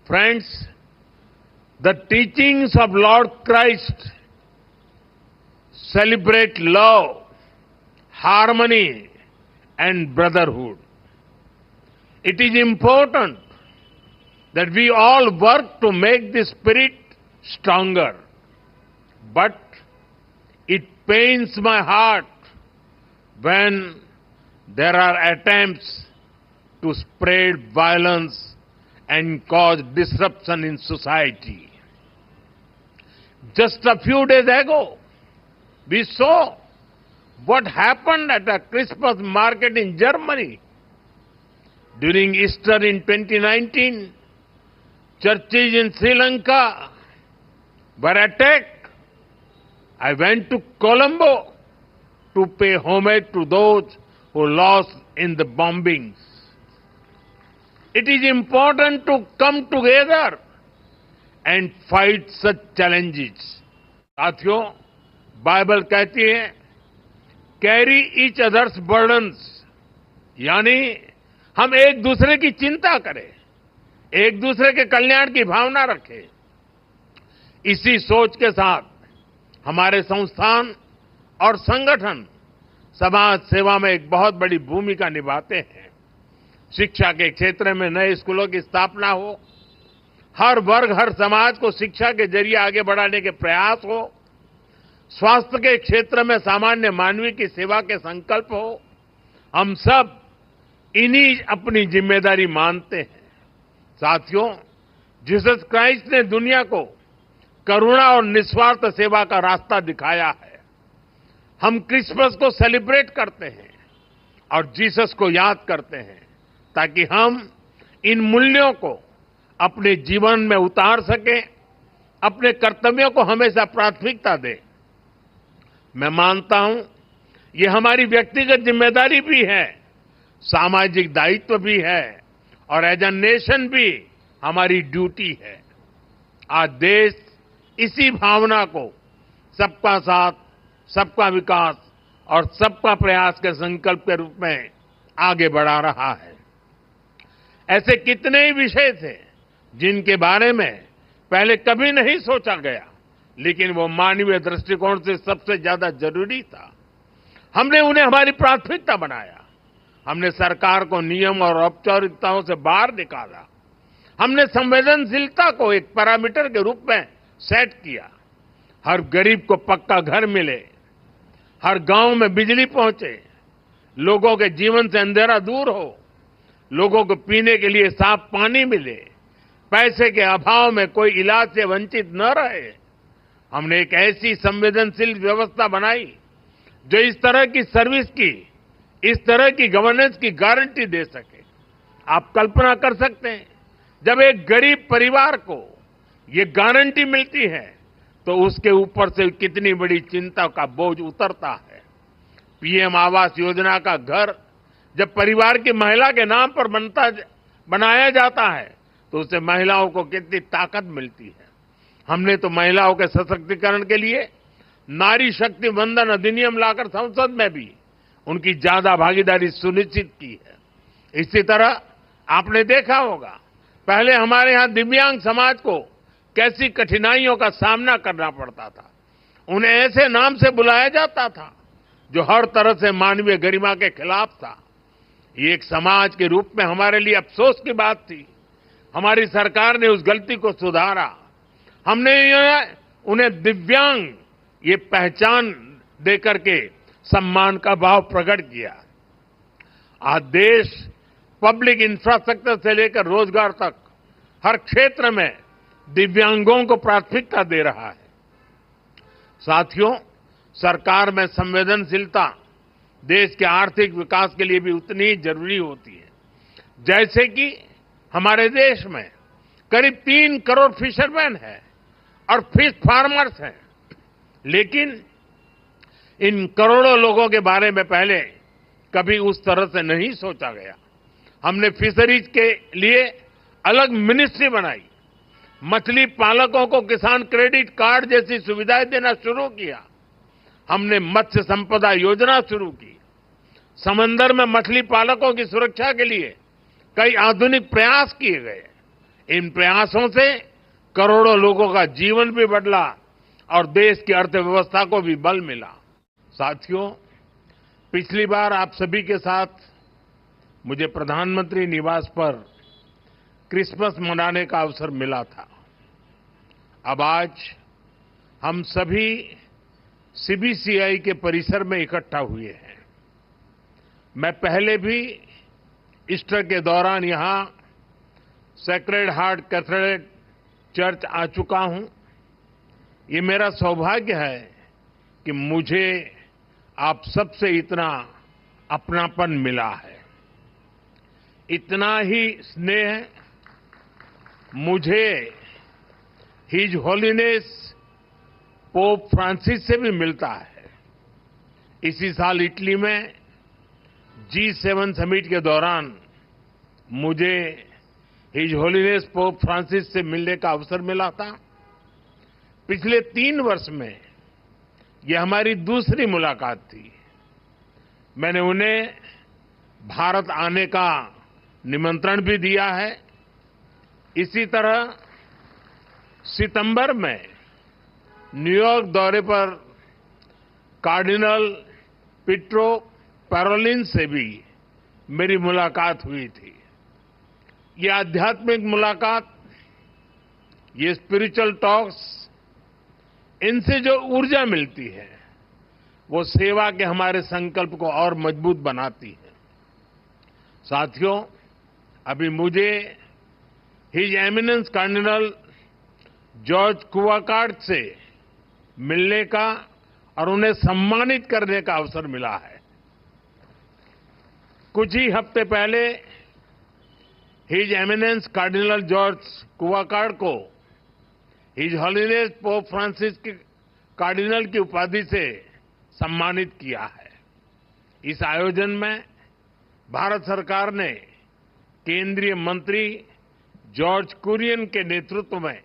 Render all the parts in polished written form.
Friends, the teachings of Lord Christ celebrate love, harmony, and brotherhood. It is important that we all work to make this spirit stronger. But it pains my heart when there are attempts to spread violence and cause disruption in society. Just a few days ago, we saw what happened at a Christmas market in Germany. During Easter in 2019, churches in Sri Lanka were attacked. I went to Colombo to pay homage to those who lost in the bombings. It is important to come together and fight such challenges. साथियों, Bible कहती है, carry each others burdens, यानी हम एक दूसरे की चिंता करें, एक दूसरे के कल्याण की भावना रखें। इसी सोच के साथ हमारे संस्थान और संगठन समाज सेवा में एक बहुत बड़ी भूमिका निभाते हैं। शिक्षा के क्षेत्र में नए स्कूलों की स्थापना हो, हर वर्ग हर समाज को शिक्षा के जरिए आगे बढ़ाने के प्रयास हो, स्वास्थ्य के क्षेत्र में सामान्य मानवीय की सेवा के संकल्प हो, हम सब इन्हीं अपनी जिम्मेदारी मानते हैं। साथियों, जीसस क्राइस्ट ने दुनिया को करुणा और निस्वार्थ सेवा का रास्ता दिखाया है। हम क्रिसमस को सेलिब्रेट करते हैं और जीसस को याद करते हैं ताकि हम इन मूल्यों को अपने जीवन में उतार सकें, अपने कर्तव्यों को हमेशा प्राथमिकता दें। मैं मानता हूं ये हमारी व्यक्तिगत जिम्मेदारी भी है, सामाजिक दायित्व भी है और एज अ नेशन भी हमारी ड्यूटी है। आज देश इसी भावना को सबका साथ, सबका विकास और सबका प्रयास के संकल्प के रूप में आगे बढ़ा रहा है। ऐसे कितने ही विषय थे जिनके बारे में पहले कभी नहीं सोचा गया, लेकिन वो मानवीय दृष्टिकोण से सबसे ज्यादा जरूरी था। हमने उन्हें हमारी प्राथमिकता बनाया। हमने सरकार को नियम और औपचारिकताओं से बाहर निकाला। हमने संवेदनशीलता को एक पैरामीटर के रूप में सेट किया। हर गरीब को पक्का घर मिले, हर गांव में बिजली पहुंचे, लोगों के जीवन से अंधेरा दूर हो, लोगों को पीने के लिए साफ पानी मिले, पैसे के अभाव में कोई इलाज से वंचित न रहे। हमने एक ऐसी संवेदनशील व्यवस्था बनाई जो इस तरह की सर्विस की, इस तरह की गवर्नेंस की गारंटी दे सके। आप कल्पना कर सकते हैं, जब एक गरीब परिवार को ये गारंटी मिलती है तो उसके ऊपर से कितनी बड़ी चिंता का बोझ उतरता है। पीएम आवास योजना का घर जब परिवार की महिला के नाम पर बनाया जाता है तो उससे महिलाओं को कितनी ताकत मिलती है। हमने तो महिलाओं के सशक्तिकरण के लिए नारी शक्ति वंदन अधिनियम लाकर संसद में भी उनकी ज्यादा भागीदारी सुनिश्चित की है। इसी तरह आपने देखा होगा, पहले हमारे यहां दिव्यांग समाज को कैसी कठिनाइयों का सामना करना पड़ता था। उन्हें ऐसे नाम से बुलाया जाता था जो हर तरह से मानवीय गरिमा के खिलाफ था। ये एक समाज के रूप में हमारे लिए अफसोस की बात थी। हमारी सरकार ने उस गलती को सुधारा। हमने उन्हें दिव्यांग ये पहचान देकर के सम्मान का भाव प्रकट किया। आज देश पब्लिक इंफ्रास्ट्रक्चर से लेकर रोजगार तक हर क्षेत्र में दिव्यांगों को प्राथमिकता दे रहा है। साथियों, सरकार में संवेदनशीलता देश के आर्थिक विकास के लिए भी उतनी ही जरूरी होती है। जैसे कि हमारे देश में करीब 3 करोड़ फिशरमैन हैं और फिश फार्मर्स हैं, लेकिन इन करोड़ों लोगों के बारे में पहले कभी उस तरह से नहीं सोचा गया। हमने फिशरीज के लिए अलग मिनिस्ट्री बनाई, मछली पालकों को किसान क्रेडिट कार्ड जैसी सुविधाएं देना शुरू किया। हमने मत्स्य संपदा योजना शुरू की। समंदर में मछली पालकों की सुरक्षा के लिए कई आधुनिक प्रयास किए गए। इन प्रयासों से करोड़ों लोगों का जीवन भी बदला और देश की अर्थव्यवस्था को भी बल मिला। साथियों, पिछली बार आप सभी के साथ मुझे प्रधानमंत्री निवास पर क्रिसमस मनाने का अवसर मिला था। अब आज हम सभी सीबीसीआई के परिसर में इकट्ठा हुए हैं। मैं पहले भी ईस्टर के दौरान यहां सेक्रेड हार्ट कैथेड्रल चर्च आ चुका हूं। ये मेरा सौभाग्य है कि मुझे आप सबसे इतना अपनापन मिला है। इतना ही स्नेह मुझे हिज होलीनेस पोप फ्रांसिस से भी मिलता है। इसी साल इटली में G7 समिट के दौरान मुझे हिज होलीनेस पोप फ्रांसिस से मिलने का अवसर मिला था। पिछले 3 वर्ष में यह हमारी दूसरी मुलाकात थी। मैंने उन्हें भारत आने का निमंत्रण भी दिया है। इसी तरह सितंबर में न्यूयॉर्क दौरे पर कार्डिनल पीट्रो पैरोलिन से भी मेरी मुलाकात हुई थी। ये आध्यात्मिक मुलाकात, ये स्पिरिचुअल टॉक्स, इनसे जो ऊर्जा मिलती है वो सेवा के हमारे संकल्प को और मजबूत बनाती है। साथियों, अभी मुझे हिज एमिनेंस कार्डिनल जॉर्ज कुवाकार्ड से मिलने का और उन्हें सम्मानित करने का अवसर मिला है। कुछ ही हफ्ते पहले हिज एमिनेंस कार्डिनल जॉर्ज कुवाकार्ड को हिज होलीनेस पोप फ्रांसिस के कार्डिनल की उपाधि से सम्मानित किया है। इस आयोजन में भारत सरकार ने केंद्रीय मंत्री जॉर्ज कुरियन के नेतृत्व में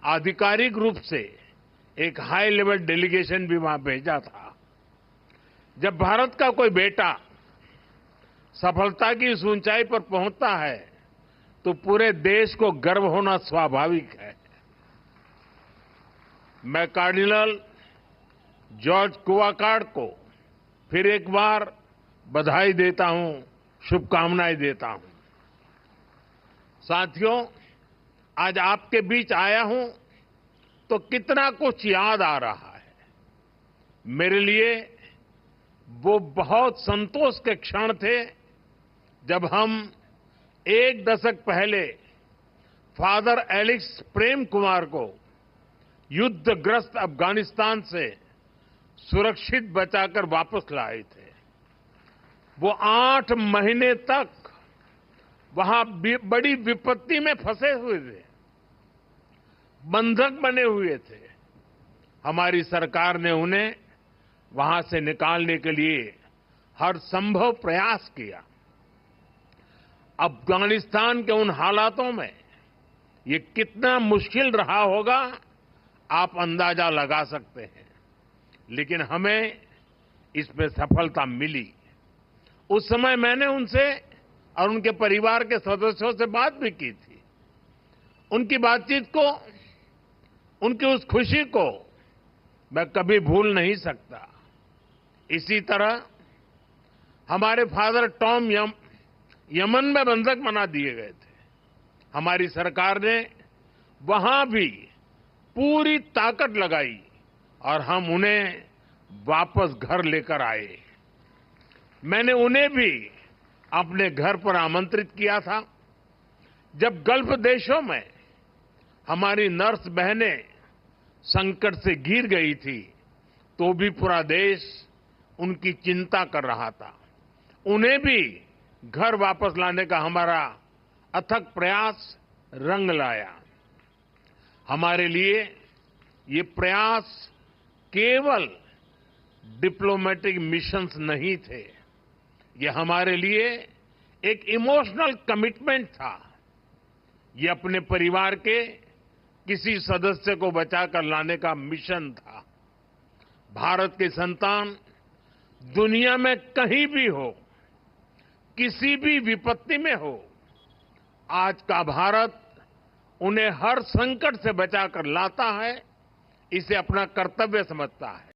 आधिकारिक रूप से एक हाई लेवल डेलीगेशन भी वहां भेजा था। जब भारत का कोई बेटा सफलता की इस ऊंचाई पर पहुंचता है तो पूरे देश को गर्व होना स्वाभाविक है। मैं कार्डिनल जॉर्ज कुवाकार्ड को फिर एक बार बधाई देता हूं, शुभकामनाएं देता हूं। साथियों, आज आपके बीच आया हूं तो कितना कुछ याद आ रहा है। मेरे लिए वो बहुत संतोष के क्षण थे जब हम 1 दशक पहले फादर एलेक्स प्रेम कुमार को युद्धग्रस्त अफगानिस्तान से सुरक्षित बचाकर वापस लाए थे। वो 8 महीने तक वहां बड़ी विपत्ति में फंसे हुए थे, बंधक बने हुए थे। हमारी सरकार ने उन्हें वहां से निकालने के लिए हर संभव प्रयास किया। अफगानिस्तान के उन हालातों में ये कितना मुश्किल रहा होगा आप अंदाजा लगा सकते हैं, लेकिन हमें इसमें सफलता मिली। उस समय मैंने उनसे और उनके परिवार के सदस्यों से बात भी की थी। उनकी बातचीत को, उनकी उस खुशी को मैं कभी भूल नहीं सकता। इसी तरह हमारे फादर टॉम यमन में बंधक बना दिए गए थे। हमारी सरकार ने वहां भी पूरी ताकत लगाई और हम उन्हें वापस घर लेकर आए। मैंने उन्हें भी अपने घर पर आमंत्रित किया था। जब गल्फ देशों में हमारी नर्स बहनें संकट से घिर गई थी तो भी पूरा देश उनकी चिंता कर रहा था। उन्हें भी घर वापस लाने का हमारा अथक प्रयास रंग लाया। हमारे लिए ये प्रयास केवल डिप्लोमेटिक मिशंस नहीं थे, ये हमारे लिए एक इमोशनल कमिटमेंट था। ये अपने परिवार के किसी सदस्य को बचाकर लाने का मिशन था। भारत के संतान दुनिया में कहीं भी हो, किसी भी विपत्ति में हो, आज का भारत उन्हें हर संकट से बचाकर लाता है, इसे अपना कर्तव्य समझता है।